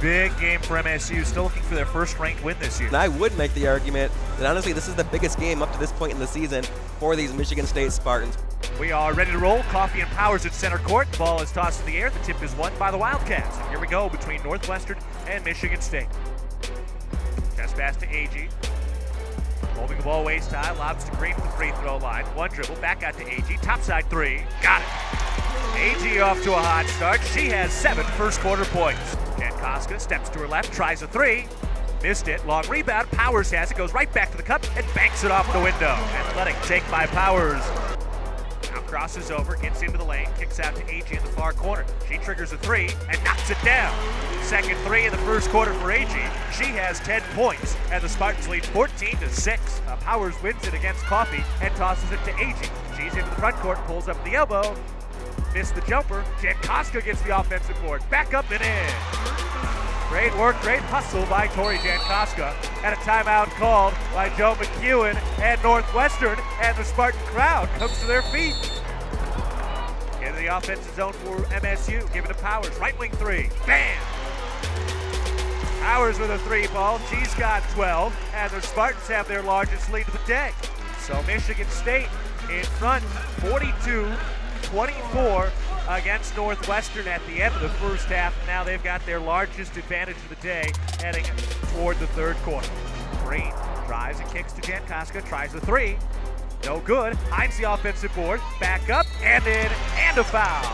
big game for MSU, still looking for their first ranked win this year. And I would make the argument that honestly this is the biggest game up to this point in the season for these Michigan State Spartans. We are ready to roll. Coffee and Powers at center court. The ball is tossed in the air. The tip is won by the Wildcats. And here we go between Northwestern and Michigan State. Pass pass to AG. Holding the ball waist high, lobs to Green from the free throw line. One dribble, back out to AG. Topside three. Got it. AG off to a hot start. She has 7 first quarter points. Jankowska steps to her left, tries a three. Missed it. Long rebound. Powers has it. Goes right back to the cup and banks it off the window. Athletic take by Powers. Now crosses over, gets into the lane, kicks out to AG in the far corner. She triggers a three and knocks it down. Second three in the first quarter for AG. She has 10 points, and the Spartans lead 14-6. Powers wins it against Coffee and tosses it to AG. She's into the front court, pulls up the elbow. Missed the jumper. Jankowska gets the offensive board. Back up and in. Great work, great hustle by Tori Jankowska. And a timeout called by Joe McEwen and Northwestern. And the Spartan crowd comes to their feet. Into the offensive zone for MSU. Give it to Powers. Right wing three. Bam! Powers with a three ball. She's got 12. And the Spartans have their largest lead of the day. So Michigan State in front 42-24 against Northwestern at the end of the first half. Now they've got their largest advantage of the day heading toward the third quarter. Green drives and kicks to Jankowska, tries a three. No good, hides the offensive board, back up, and in, and a foul.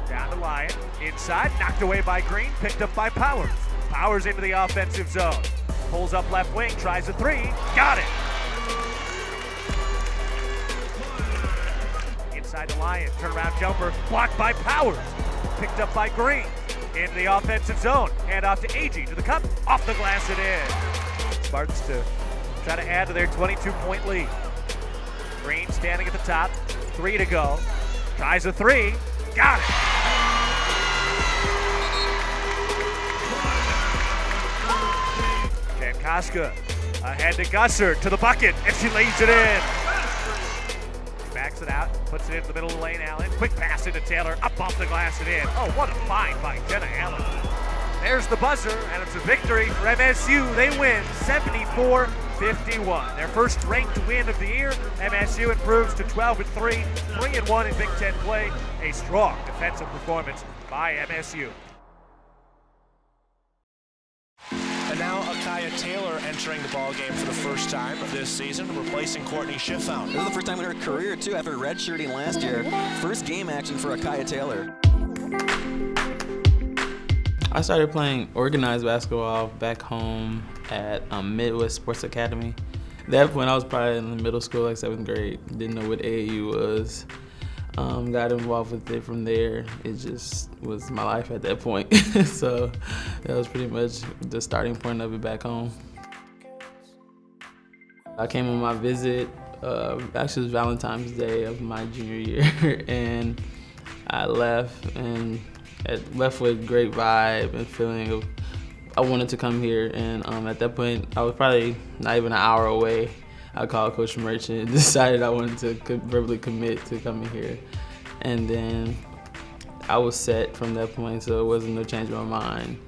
Down to Lyon, inside, knocked away by Green, picked up by Powers. Powers into the offensive zone. Pulls up left wing, tries a three, got it. Inside to Lyon, turnaround jumper, blocked by Powers. Picked up by Green. Into the offensive zone, hand off to AG, to the cup, off the glass and in. Spartans to try to add to their 22-point lead. Green standing at the top, 3 to go. Tries a three, got it. Jankowska ahead to Gusser, to the bucket, and she lays it in. Backs it out, puts it into the middle of the lane, Allen. Quick pass into Taylor, up off the glass and in. Oh, what a find by Jenna Allen. There's the buzzer, and it's a victory for MSU. They win 74-51. Their first ranked win of the year. MSU improves to 12-3, 3-1 in Big Ten play. A strong defensive performance by MSU. And now Akyah Taylor entering the ballgame for the first time this season, replacing Courtney Schiffout. This is the first time in her career, too, after redshirting last year. First game action for Akyah Taylor. I started playing organized basketball back home at Midwest Sports Academy. At that point, I was probably in the middle school, like 7th grade. Didn't know what AAU was. Got involved with it from there. It just was my life at that point. So that was pretty much the starting point of it back home. I came on my visit, actually it was Valentine's Day of my junior year, and I left with great vibe and feeling of I wanted to come here. And at that point, I was probably not even an hour away. I called Coach Merchant and decided I wanted to verbally commit to coming here. And then I was set from that point, so it wasn't no change in my mind.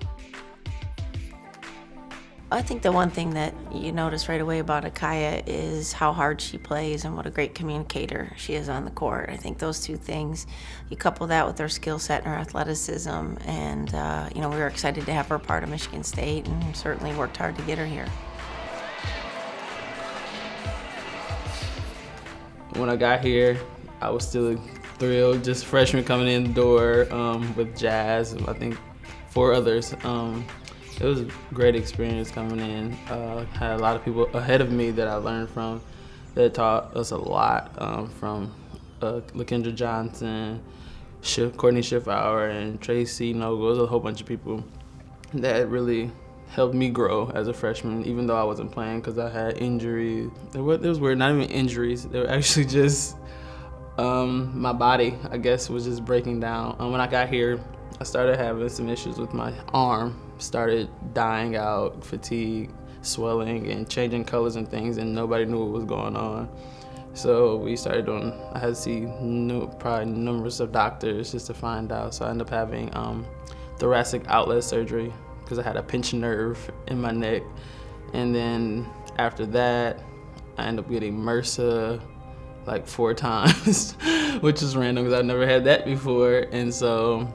I think the one thing that you notice right away about Akyah is how hard she plays and what a great communicator she is on the court. I think those two things, you couple that with her skill set and her athleticism, and we were excited to have her part of Michigan State and certainly worked hard to get her here. When I got here, I was still thrilled, just freshman coming in the door with Jazz, I think 4 others. It was a great experience coming in. Had a lot of people ahead of me that I learned from that taught us a lot, from LaKendra Johnson, Courtney Schiffauer, and Tracy Nogle. There's a whole bunch of people that really helped me grow as a freshman, even though I wasn't playing because I had injuries. It was weird, not even injuries. They were actually just my body, I guess, was just breaking down. When I got here, I started having some issues with my arm. Started dying out, fatigue, swelling, and changing colors and things, and nobody knew what was going on. So we started I had to see probably numerous of doctors just to find out. So I ended up having thoracic outlet surgery because I had a pinched nerve in my neck. And then after that, I ended up getting MRSA like 4 times, which is random because I've never had that before. And so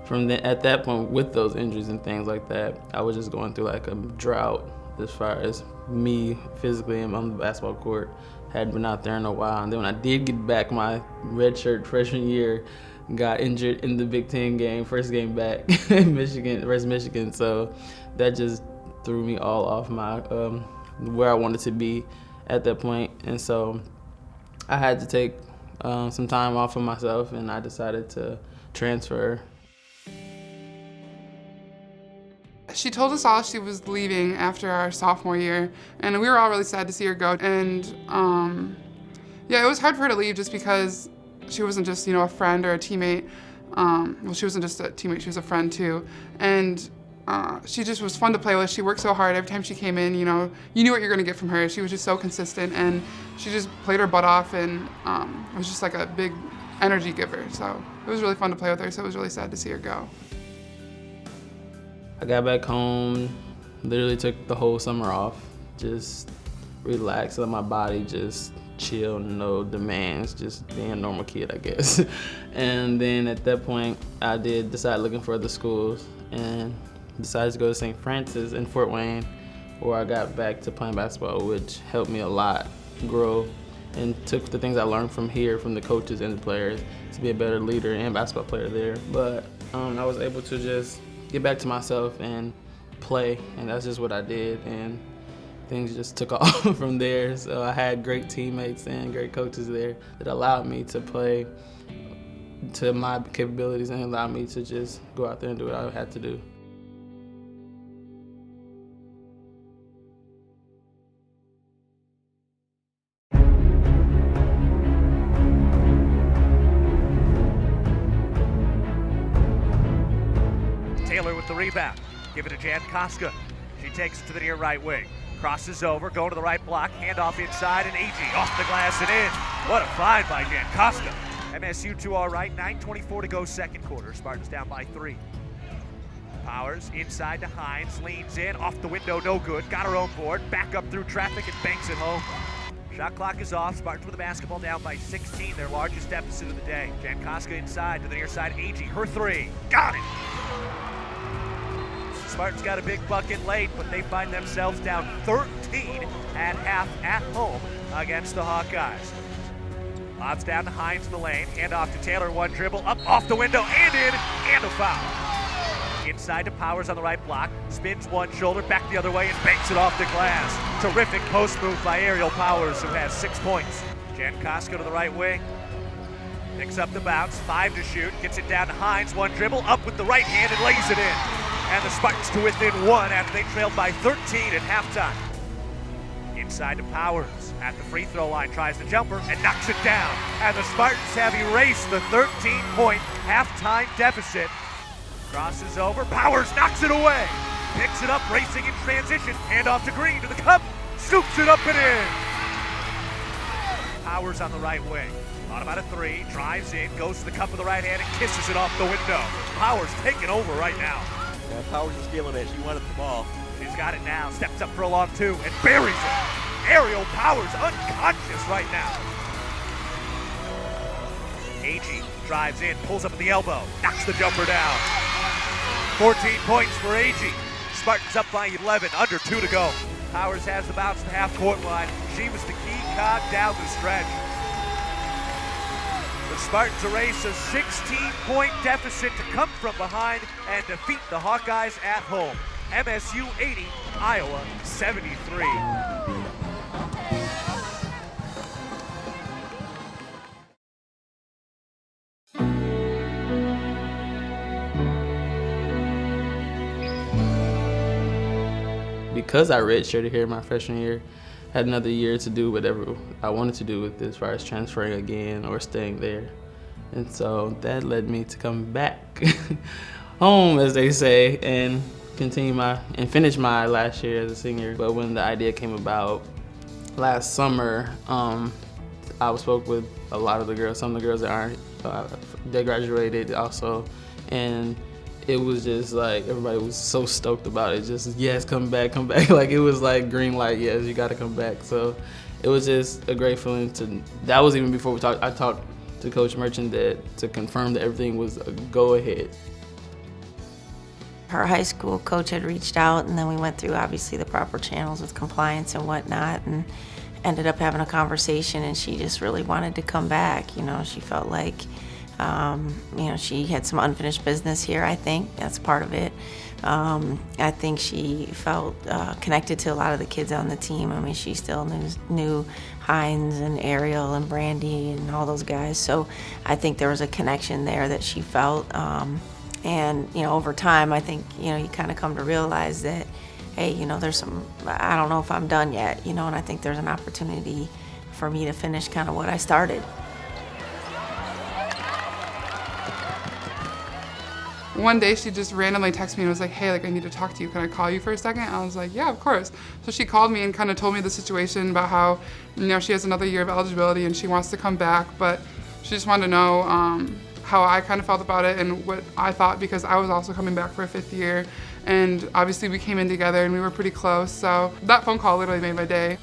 at that point, with those injuries and things like that, I was just going through like a drought as far as me physically and on the basketball court. Hadn't been out there in a while. And then when I did get back my redshirt freshman year, got injured in the Big Ten game, first game back in Michigan, versus Michigan. So that just threw me all off my where I wanted to be at that point. And so I had to take some time off of myself, and I decided to transfer. She told us all she was leaving after our sophomore year, and we were all really sad to see her go. And yeah, it was hard for her to leave just because she wasn't just, a friend or a teammate. Well, she wasn't just a teammate, she was a friend too. And she just was fun to play with. She worked so hard. Every time she came in, you knew what you're gonna get from her. She was just so consistent, and she just played her butt off, and it was just like a big energy giver. So it was really fun to play with her, so it was really sad to see her go. I got back home, literally took the whole summer off, just relaxed, let my body just chill, no demands, just being a normal kid, I guess. And then at that point, I did decide looking for other schools and decided to go to St. Francis in Fort Wayne, where I got back to playing basketball, which helped me a lot grow and took the things I learned from here, from the coaches and the players, to be a better leader and basketball player there. But I was able to just get back to myself and play, and that's just what I did, and things just took off from there. So I had great teammates and great coaches there that allowed me to play to my capabilities and allowed me to just go out there and do what I had to do. Taylor with the rebound. Give it to Jan Koska. She takes it to the near right wing. Crosses over, going to the right block, handoff inside, and Akyah off the glass and in. What a find by Jan Koska. MSU 2 all right, 9:24 to go second quarter. Spartans down by 3. Powers inside to Hines, leans in, off the window, no good. Got her own board, back up through traffic and banks it home. Shot clock is off. Spartans with the basketball down by 16, their largest deficit of the day. Jan Koska inside to the near side, Akyah, her 3. Got it! Spartans got a big bucket late, but they find themselves down 13 at half at home against the Hawkeyes. Lobs down to Hines in the lane, hand off to Taylor, one dribble, up off the window and in, and a foul. Inside to Powers on the right block, spins one shoulder, back the other way, and banks it off the glass. Terrific post move by Aerial Powers, who has 6 points. Jan Koska to the right wing, picks up the bounce, 5 to shoot, gets it down to Hines, one dribble, up with the right hand and lays it in. And the Spartans to within 1 after they trailed by 13 at halftime. Inside to Powers at the free throw line, tries the jumper and knocks it down. And the Spartans have erased the 13-point halftime deficit. Crosses over, Powers knocks it away. Picks it up, racing in transition, hand off to Green to the cup, scoops it up and in. Powers on the right wing. Thought about a 3, drives in, goes to the cup with the right hand and kisses it off the window. Powers taking over right now. Yeah, Powers is feeling it. She wanted the ball. She's got it now, steps up for a long 2 and buries it. Aerial Powers unconscious right now. Akyah drives in, pulls up at the elbow, knocks the jumper down. 14 points for Akyah. Spartans up by 11, under 2 to go. Powers has the bounce to the half-court line. She was the key cog down the stretch. The Spartans erase a 16-point deficit to come from behind and defeat the Hawkeyes at home. MSU 80, Iowa 73. Because I redshirted here my freshman year, I had another year to do whatever I wanted to do with it, as far as transferring again or staying there. And so that led me to come back home, as they say, and finish my last year as a senior. But when the idea came about last summer, I spoke with a lot of the girls, some of the girls that aren't, they graduated also, and it was just like everybody was so stoked about it. Just, yes, come back. Like, it was like green light, yes, you got to come back. So it was just a great feeling that was even before I talked to Coach Merchant to confirm that everything was a go-ahead. Her high school coach had reached out, and then we went through obviously the proper channels with compliance and whatnot, and ended up having a conversation, and she just really wanted to come back. You know, she felt like, she had some unfinished business here, I think. That's part of it. I think she felt connected to a lot of the kids on the team. I mean, she still knew Hines and Ariel and Brandy and all those guys. So I think there was a connection there that she felt. And, over time, I think, you kind of come to realize that, hey, there's some, I don't know if I'm done yet, and I think there's an opportunity for me to finish kind of what I started. One day she just randomly texted me and was like, hey, I need to talk to you. Can I call you for a second? And I was like, yeah, of course. So she called me and kind of told me the situation about how, she has another year of eligibility and she wants to come back, but she just wanted to know how I kind of felt about it and what I thought, because I was also coming back for a 5th year. And obviously we came in together and we were pretty close. So that phone call literally made my day.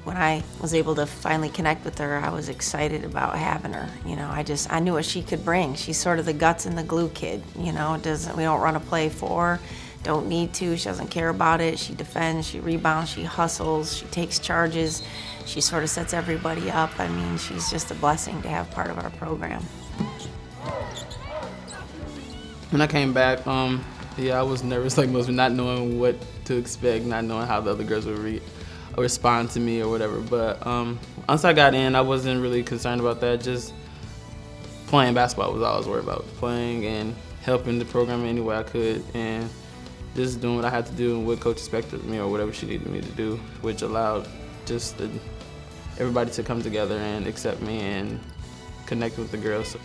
When I was able to finally connect with her, I was excited about having her. I knew what she could bring. She's sort of the guts and the glue kid. We don't run a play for her, don't need to. She doesn't care about it. She defends, she rebounds, she hustles, she takes charges. She sort of sets everybody up. I mean, she's just a blessing to have part of our program. When I came back, I was nervous, like most, not knowing what to expect, not knowing how the other girls would respond to me or whatever. But once I got in, I wasn't really concerned about that. Just playing basketball was all I was worried about. Playing and helping the program any way I could, and just doing what I had to do and what Coach expected of me or whatever she needed me to do, which allowed just everybody to come together and accept me and connect with the girls.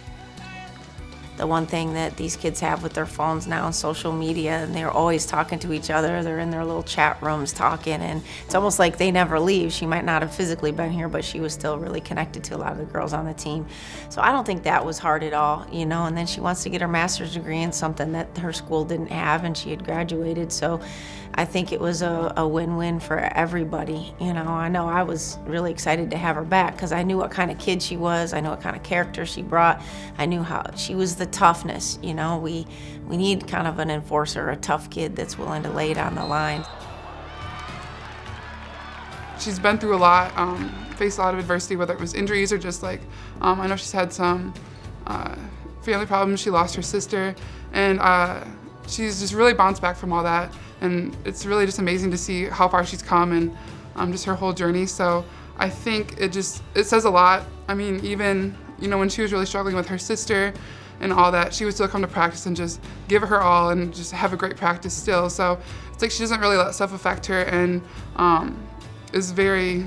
The one thing that these kids have with their phones now and social media, and they're always talking to each other. They're in their little chat rooms talking, and it's almost like they never leave. She might not have physically been here, but she was still really connected to a lot of the girls on the team. So I don't think that was hard at all, And then she wants to get her master's degree in something that her school didn't have, and she had graduated. So I think it was a win-win for everybody. I know I was really excited to have her back because I knew what kind of kid she was. I knew what kind of character she brought. I knew how she was the toughness. We need kind of an enforcer, a tough kid that's willing to lay it on the line. She's been through a lot, faced a lot of adversity, whether it was injuries or just I know she's had some family problems. She lost her sister, and she's just really bounced back from all that. And it's really just amazing to see how far she's come and just her whole journey. So I think it says a lot. I mean, even, when she was really struggling with her sister and all that, she would still come to practice and just give her all and just have a great practice still. So it's like she doesn't really let stuff affect her, and is very,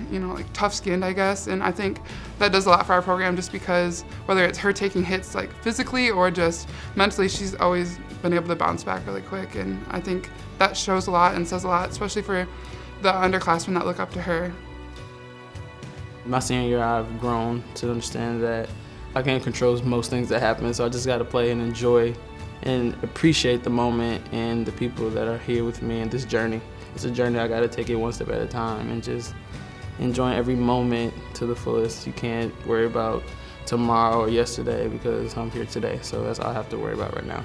tough-skinned, I guess. And I think that does a lot for our program, just because whether it's her taking hits physically or just mentally, she's always been able to bounce back really quick. And I think that shows a lot and says a lot, especially for the underclassmen that look up to her. My senior year, I've grown to understand that I can't control most things that happen, so I just got to play and enjoy and appreciate the moment and the people that are here with me in this journey. It's a journey I got to take it one step at a time and just enjoying every moment to the fullest. You can't worry about tomorrow or yesterday because I'm here today, so that's all I have to worry about right now.